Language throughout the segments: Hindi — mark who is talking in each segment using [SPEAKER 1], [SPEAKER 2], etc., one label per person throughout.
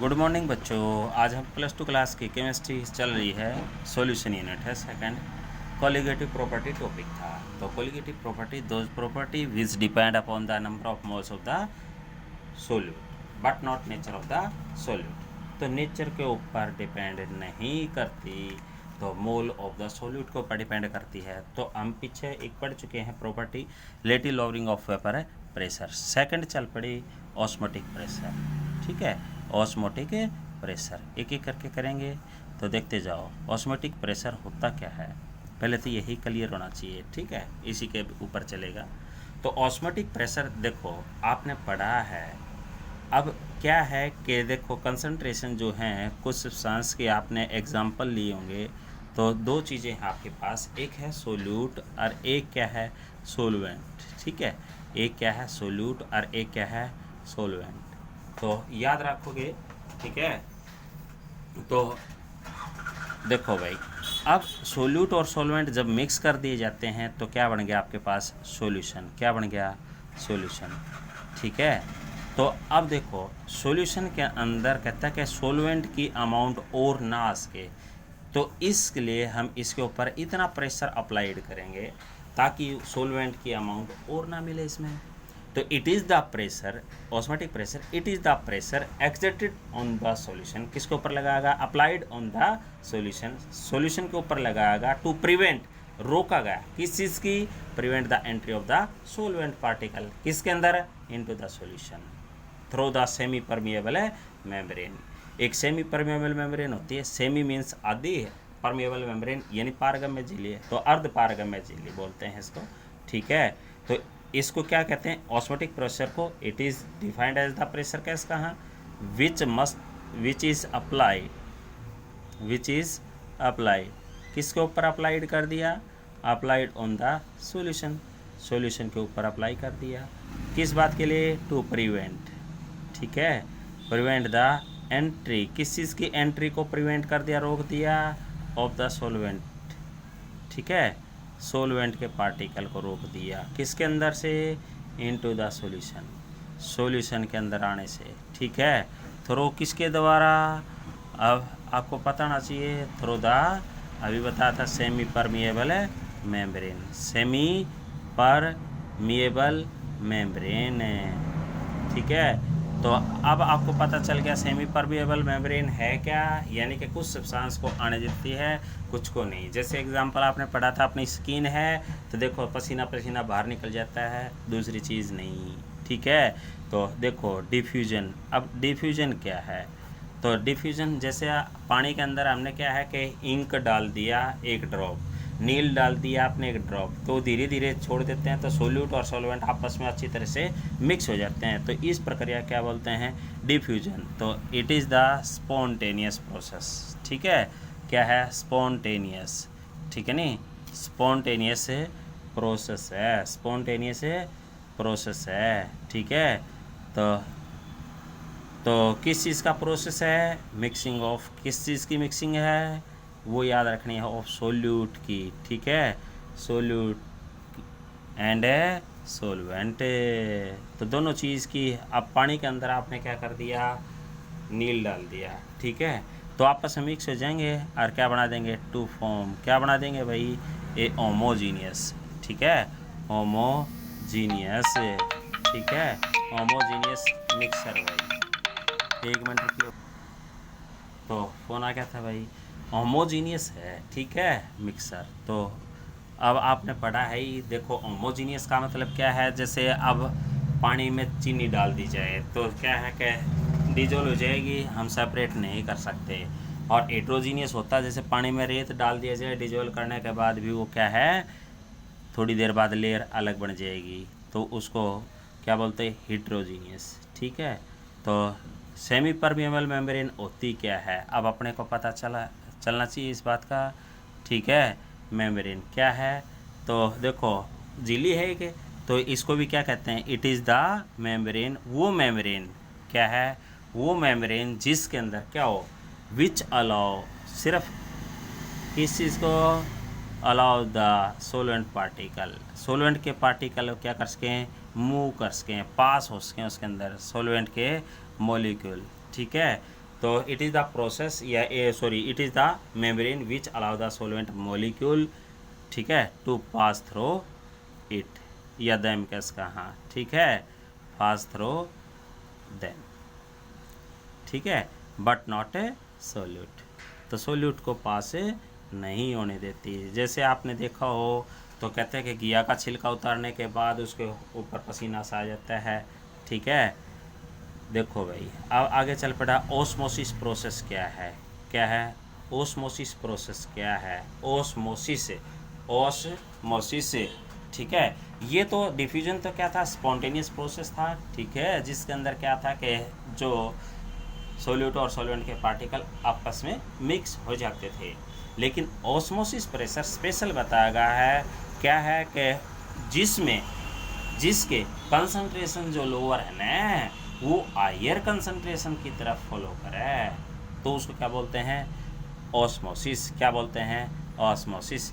[SPEAKER 1] गुड मॉर्निंग बच्चों। आज हम +2 क्लास की केमिस्ट्री चल रही है। सॉल्यूशन यूनिट है सेकंड। कोलिगेटिव प्रॉपर्टी टॉपिक था। तो colligative property those property which depend upon the number of moles of the solute but not nature of the solute. तो नेचर के ऊपर डिपेंड नहीं करती, तो मोल ऑफ द सोल्यूट के ऊपर डिपेंड करती है। तो हम पीछे एक पढ़ चुके हैं property relative lowering of vapour pressure. Second चल पड़ी ऑस्मोटिक प्रेशर। ठीक है, ऑस्मोटिक प्रेशर एक एक करके करेंगे तो देखते जाओ। ऑस्मोटिक प्रेशर होता क्या है, पहले तो यही क्लियर होना चाहिए। ठीक है, इसी के ऊपर चलेगा। तो ऑस्मोटिक प्रेशर देखो आपने पढ़ा है। अब क्या है कि देखो कंसंट्रेशन जो है कुछ सब्सटेंस के आपने एग्जांपल लिए होंगे। तो दो चीज़ें हैं आपके पास, एक है सोल्यूट और एक क्या है सोलवेंट। ठीक है, एक क्या है सोल्यूट और एक क्या है सोलवेंट। तो याद रखोगे। ठीक है, तो देखो भाई, अब सोल्यूट और सॉल्वेंट जब मिक्स कर दिए जाते हैं तो क्या बन गया आपके पास सॉल्यूशन। क्या बन गया सॉल्यूशन। ठीक है, तो अब देखो सॉल्यूशन के अंदर कहता है कि सॉल्वेंट की अमाउंट और ना आ सके, तो इसके लिए हम इसके ऊपर इतना प्रेशर अप्लाइड करेंगे ताकि सॉल्वेंट की अमाउंट और ना मिले इसमें। तो it is the pressure, osmotic pressure, it is the pressure exerted on the solution. किसके ऊपर लगाएगा, applied on the solution, solution के ऊपर लगाएगा टू प्रिवेंट, रोका गया किस चीज़ की, prevent the entry of the solvent particle किसके अंदर, into the solution through the semi permeable membrane. एक सेमी परमिएबल मेम्ब्रेन होती है, सेमी मीन्स आधी, परमिएबल मेम्ब्रेन यानी पारगम्य झिल्ली, तो अर्ध पारगम्य झिल्ली बोलते हैं इसको। ठीक है, तो इसको क्या कहते हैं ऑस्मोटिक प्रेशर को। It is defined as the pressure कैस कहाँ, विच इज़ अप्लाइड किसके ऊपर अप्लाइड कर दिया, applied on the solution, solution के ऊपर अप्लाई कर दिया। किस बात के लिए, टू प्रिवेंट। ठीक है, प्रिवेंट द एंट्री, किस चीज़ की एंट्री को प्रिवेंट कर दिया, रोक दिया, ऑफ द सॉल्वेंट। ठीक है, सोलवेंट के पार्टिकल को रोक दिया किसके अंदर से, इनटू द सॉल्यूशन, सॉल्यूशन के अंदर आने से। ठीक है, थ्रो किसके द्वारा, अब आपको पता होना चाहिए, थ्रो द, अभी बताया था semi permeable membrane, semi permeable membrane. ठीक है, तो अब आपको पता चल गया सेमी परमिएबल मेम्ब्रेन है क्या, यानी कि कुछ सब्सटेंस को आने देती है कुछ को नहीं। जैसे एग्जांपल आपने पढ़ा था अपनी स्किन है, तो देखो पसीना पसीना बाहर निकल जाता है, दूसरी चीज़ नहीं। ठीक है, तो देखो डिफ्यूजन। अब डिफ्यूजन क्या है, तो डिफ्यूजन जैसे पानी के अंदर हमने क्या है कि इंक डाल दिया एक ड्रॉप, नील डाल दिया आपने एक ड्रॉप, तो धीरे धीरे छोड़ देते हैं तो सोल्यूट और सॉल्वेंट आपस में अच्छी तरह से मिक्स हो जाते हैं। तो इस प्रक्रिया क्या बोलते हैं, डिफ्यूजन। तो it is the spontaneous process. ठीक है, क्या है स्पॉन्टेनियस, ठीक है नहीं, स्पॉन्टेनियस प्रोसेस है, स्पॉन्टेनियस प्रोसेस है। ठीक है, तो किस चीज़ का प्रोसेस है, मिक्सिंग ऑफ, किस चीज़ की मिक्सिंग है, वो याद रखनी है, ऑफ सोल्यूट की। ठीक है, सोल्यूट एंड सोलवेंट, तो दोनों चीज़ की। अब पानी के अंदर आपने क्या कर दिया, नील डाल दिया। ठीक है, तो आपस में मिक्स हो जाएंगे और क्या बना देंगे, टू फॉर्म, क्या बना देंगे भाई, ए होमोजीनियस। ठीक है, होमोजीनियस। ठीक है, होमोजीनियस मिक्सर। भाई एक मिनट रुकिए, तो फ़ोन आ गया था भाई। होमोजीनियस है, ठीक है, मिक्सर। तो अब आपने पढ़ा है ही, देखो होमोजीनियस का मतलब क्या है, जैसे अब पानी में चीनी डाल दी जाए तो क्या है कि डिजोल्व हो जाएगी, हम सेपरेट नहीं कर सकते। और हेट्रोजीनियस होता है, जैसे पानी में रेत डाल दिया जाए, डिजोल्व करने के बाद भी वो क्या है, थोड़ी देर बाद लेयर अलग बन जाएगी, तो उसको क्या बोलते हैं, हेट्रोजीनियस। ठीक है, तो सेमी परमिएबल मेम्ब्रेन होती क्या है, अब अपने को पता चलना चाहिए इस बात का। ठीक है, मेम्ब्रेन क्या है, तो देखो झिल्ली है कि, तो इसको भी क्या कहते हैं, इट इज़ द मेम्ब्रेन। वो मेम्ब्रेन क्या है, वो मेम्ब्रेन जिसके अंदर क्या हो, विच अलाउ, सिर्फ किस चीज़ को, allow the solvent particle, solvent के पार्टिकल क्या कर सकें, मूव कर सकें, पास हो सकें उसके अंदर सोलवेंट के मॉलिक्यूल। ठीक है, तो इट इज़ द प्रोसेस या it is the membrane which allow the solvent molecule, ठीक है, टू पास थ्रू इट, या दैम कैस का, हाँ ठीक है, पास थ्रू दैम, ठीक है, बट नॉट ए सोल्यूट, तो सोल्यूट को पास नहीं होने देती। जैसे आपने देखा हो तो कहते हैं कि घिया का छिलका उतारने के बाद उसके ऊपर पसीना सा आ जाता है, ठीक है। देखो भाई अब आगे चल पड़ा, ओस्मोसिस प्रोसेस क्या है, क्या है ओस्मोसिस प्रोसेस क्या है, ओस्मोसिस, ओस्मोसिस, ठीक है। ये तो डिफ्यूजन तो क्या था, स्पॉन्टेनियस प्रोसेस था, ठीक है, जिसके अंदर क्या था कि जो सोल्यूट और सॉल्वेंट के पार्टिकल आपस में मिक्स हो जाते थे। लेकिन ऑस्मोसिस प्रेशर स्पेशल बताया गया है, क्या है कि जिसके कंसंट्रेशन जो लोअर है ना वो हायर कंसंट्रेशन की तरफ फॉलो करे, तो उसको क्या बोलते हैं, ऑस्मोसिस, क्या बोलते हैं, ऑस्मोसिस,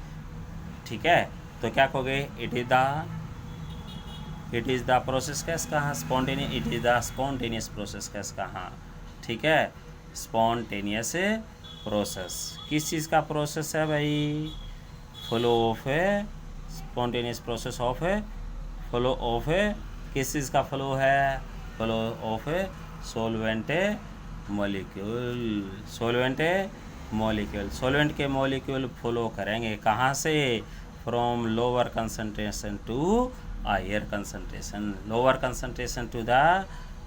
[SPEAKER 1] ठीक है। तो क्या कहोगे, इट इज़ द प्रोसेस कैस कहाँ, spontaneous, it is the spontaneous process कैस कहाँ, ठीक है, स्पॉन्टेनियस प्रोसेस, किस चीज़ का प्रोसेस है भाई, फ्लो ऑफ है, स्पॉन्टेनियस प्रोसेस ऑफ है, फ्लो ऑफ है, किस चीज़ का फ्लो है, फ्लो ऑफ है solvent molecule, solvent molecule, solvent के मॉलिक्यूल फ्लो करेंगे कहाँ से, from lower concentration to higher concentration, lower concentration to the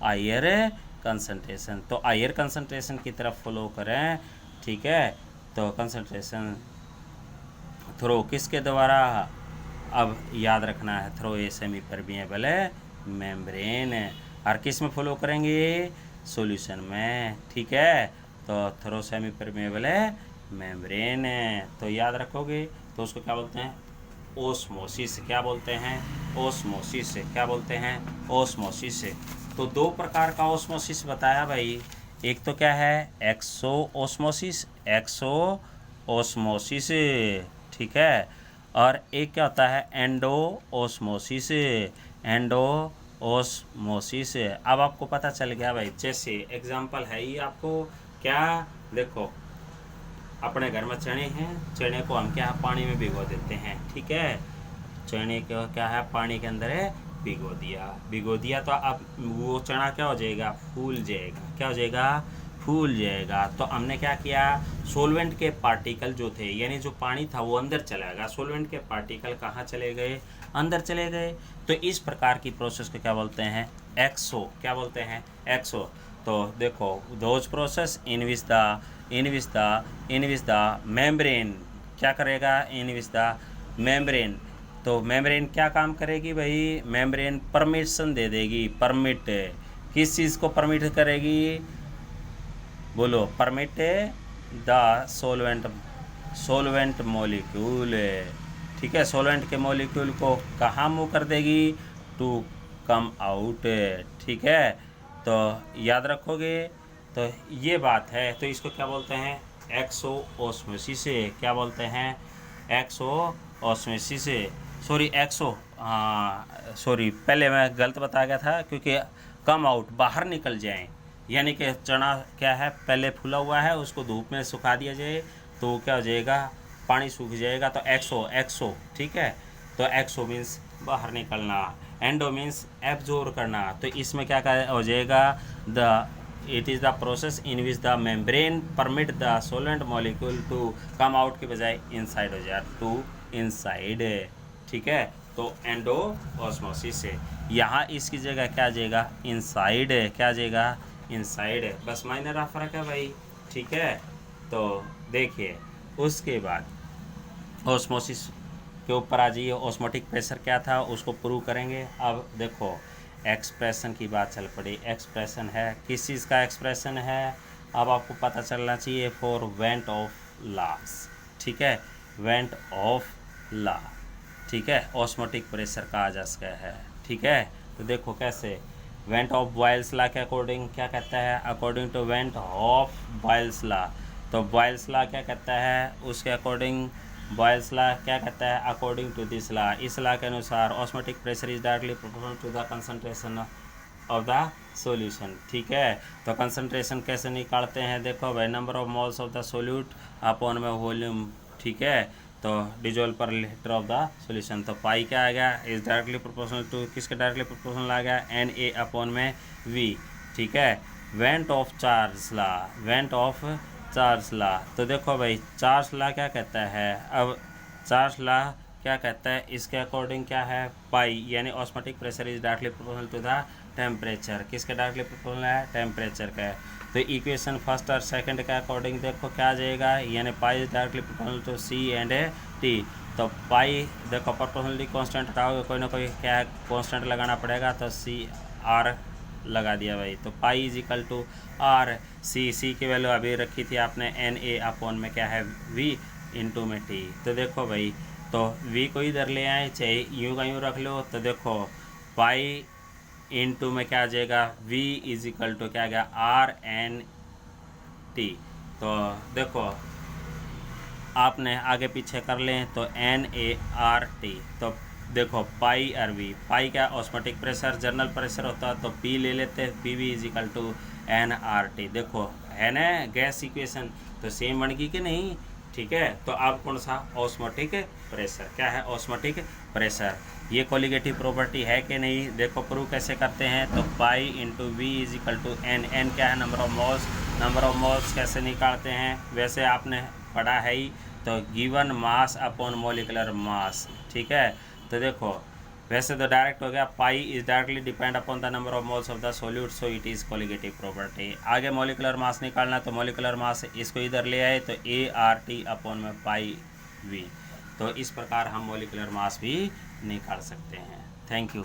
[SPEAKER 1] higher concentration, तो हायर कंसंट्रेशन की तरफ फ्लो करें, ठीक है। तो कंसंट्रेशन थ्रो किसके द्वारा, अब याद रखना है, through a semi permeable membrane, और किस में फ्लो करेंगे, सॉल्यूशन में, ठीक है। तो थ्रो सेमी परमिएबल मेम्ब्रेन, तो याद रखोगे, तो उसको क्या बोलते हैं, ओस्मोसिस, क्या बोलते हैं, ओस्मोसिस, क्या बोलते हैं, ओस्मोसिस। तो दो प्रकार का ओस्मोसिस बताया भाई, एक तो क्या है एक्सो ओस्मोसिस, एक्सो ओस्मोसिस, ठीक है, और एक क्या होता है एंडो ओस्मोसिस, एंडो ओस्मोसिस। अब आपको पता चल गया भाई, जैसे एग्जांपल है ही आपको, क्या देखो, अपने घर में चने हैं, चने को हम क्या पानी में भिगो देते हैं, ठीक है, चने को क्या है पानी के अंदर है भिगो दिया, तो अब वो चना क्या हो जाएगा, फूल जाएगा, क्या हो जाएगा, फूल जाएगा। तो हमने क्या किया, सोलवेंट के पार्टिकल जो थे, यानी जो पानी था वो अंदर चला गया, सोलवेंट के पार्टिकल कहाँ चले गए, अंदर चले गए। तो इस प्रकार की प्रोसेस को क्या बोलते हैं, एक्सो, क्या बोलते हैं, एक्सो। तो देखो those process in which the membrane क्या करेगा, इन विच द मेम्ब्रेन, तो मेम्ब्रेन क्या काम करेगी भाई, मेम्ब्रेन परमिशन दे देगी, परमिट, किस चीज़ को परमिट करेगी, बोलो, परमिट द सोलवेंट मॉलिक्यूल, ठीक है, सोलवेंट के मॉलिक्यूल को कहाँ मूव कर देगी, टू कम आउट, ठीक है। तो याद रखोगे, तो ये बात है, तो इसको क्या बोलते हैं, एक्सो ऑस्मोसिस, क्या बोलते हैं, एक्सो ऑस्मोसिस, सॉरी पहले मैं गलत बता गया था, क्योंकि कम आउट बाहर निकल जाएं, यानी कि चना क्या है पहले फूला हुआ है, उसको धूप में सुखा दिया जाए तो क्या हो जाएगा, पानी सूख जाएगा, तो एक्सो, ठीक है। तो एक्सो मीन्स बाहर निकलना, एंडो मीन्स एब्जॉर्ब करना, तो इसमें क्या हो जाएगा, it is the process in which the membrane permit the solvent molecule to come out के बजाय इनसाइड हो जाए, टू इनसाइड, ठीक है। तो एंडो ऑस्मोसिस है, यहाँ इसकी जगह क्या आ जाएगा, इनसाइड, क्या आ जाएगा, इनसाइड, बस माइनर आ फर्क है भाई, ठीक है। तो देखिए उसके बाद ऑस्मोसिस के ऊपर आ जाइए, ऑस्मोटिक प्रेशर क्या था उसको प्रूव करेंगे। अब देखो एक्सप्रेशन की बात चल पड़ी, एक्सप्रेशन है, किस चीज़ का एक्सप्रेशन है, अब आपको पता चलना चाहिए, फॉर वेंट ऑफ लॉस, ठीक है, वेंट ऑफ लॉ, ठीक है, ऑस्मोटिक प्रेशर का आ जा सका है, ठीक है। तो देखो कैसे, वेंट ऑफ बॉयल्स लॉ के अकॉर्डिंग क्या कहता है, according to van't Hoff Boyle's law, तो बॉयल्स लॉ क्या कहता है, उसके अकॉर्डिंग बॉयल्स लॉ क्या कहता है, अकॉर्डिंग टू दिस लॉ, इस लॉ के अनुसार osmotic pressure is directly proportional to the concentration of the solution. ठीक है, तो कंसंट्रेशन कैसे निकालते हैं, देखो भाई, number of moles of the solute upon में वॉल्यूम। ठीक है, तो डिजोल्व पर लीटर ऑफ द सॉल्यूशन, तो पाई क्या आ गया, इज डायरेक्टली प्रोपोर्शनल टू, किसके डायरेक्टली प्रोपोर्शनल आ गया, Na अपॉन में V। ठीक है, van't Hoff Charles law, van't Hoff Charles law, तो देखो भाई चार्ज ला क्या कहता है, अब चार्ज ला क्या कहता है, इसके अकॉर्डिंग क्या है, पाई यानी osmotic pressure is directly proportional to the temperature, किसके डायरेक्टली प्रोपोर्शनल है, टेम्परेचर का है। तो इक्वेशन फर्स्ट और सेकंड के अकॉर्डिंग देखो क्या आ जाएगा, यानी pi is directly proportional to C and T। तो पाई देखो प्रोपोर्शनली कांस्टेंट हटाओगे, कोई ना कोई क्या है कांस्टेंट लगाना पड़ेगा, तो CR लगा दिया भाई, तो pi is equal to R। C की वैल्यू अभी रखी थी आपने Na अपॉन में क्या है V इंटू में T। तो देखो भाई, तो V को इधर ले आए, चाहे यूँ का यूँ रख लो, तो देखो पाई इंटू में क्या आ जाएगा, V इज इक्वल टू क्या आ गया, RNT। तो देखो आपने आगे पीछे कर लें तो NART, तो देखो पाई और V, पाई क्या ऑस्मोटिक प्रेशर, जर्नल प्रेशर होता तो P ले लेते, PV is equal to NRT। देखो है ना गैस इक्वेशन, तो सेम बन गई कि नहीं। ठीक है, तो अब कौन सा, ऑस्मोटिक प्रेशर, क्या है ऑस्मोटिक प्रेशर, ये कोलिगेटिव प्रॉपर्टी है कि नहीं, देखो प्रूव कैसे करते हैं, तो pi into V is equal to N क्या है, number of moles, number of moles कैसे निकालते हैं, वैसे आपने पढ़ा है ही, तो given mass upon molecular mass. ठीक है, तो देखो वैसे तो डायरेक्ट हो गया, pi is directly depend upon the number of moles of the solute, so it is colligative property. आगे मोलिकुलर मास निकालना, तो मोलिकुलर मास इसको इधर ले आए, तो ART अपॉन में पाई V। तो इस प्रकार हम मोलिकुलर मास भी निकाल सकते हैं। Thank you.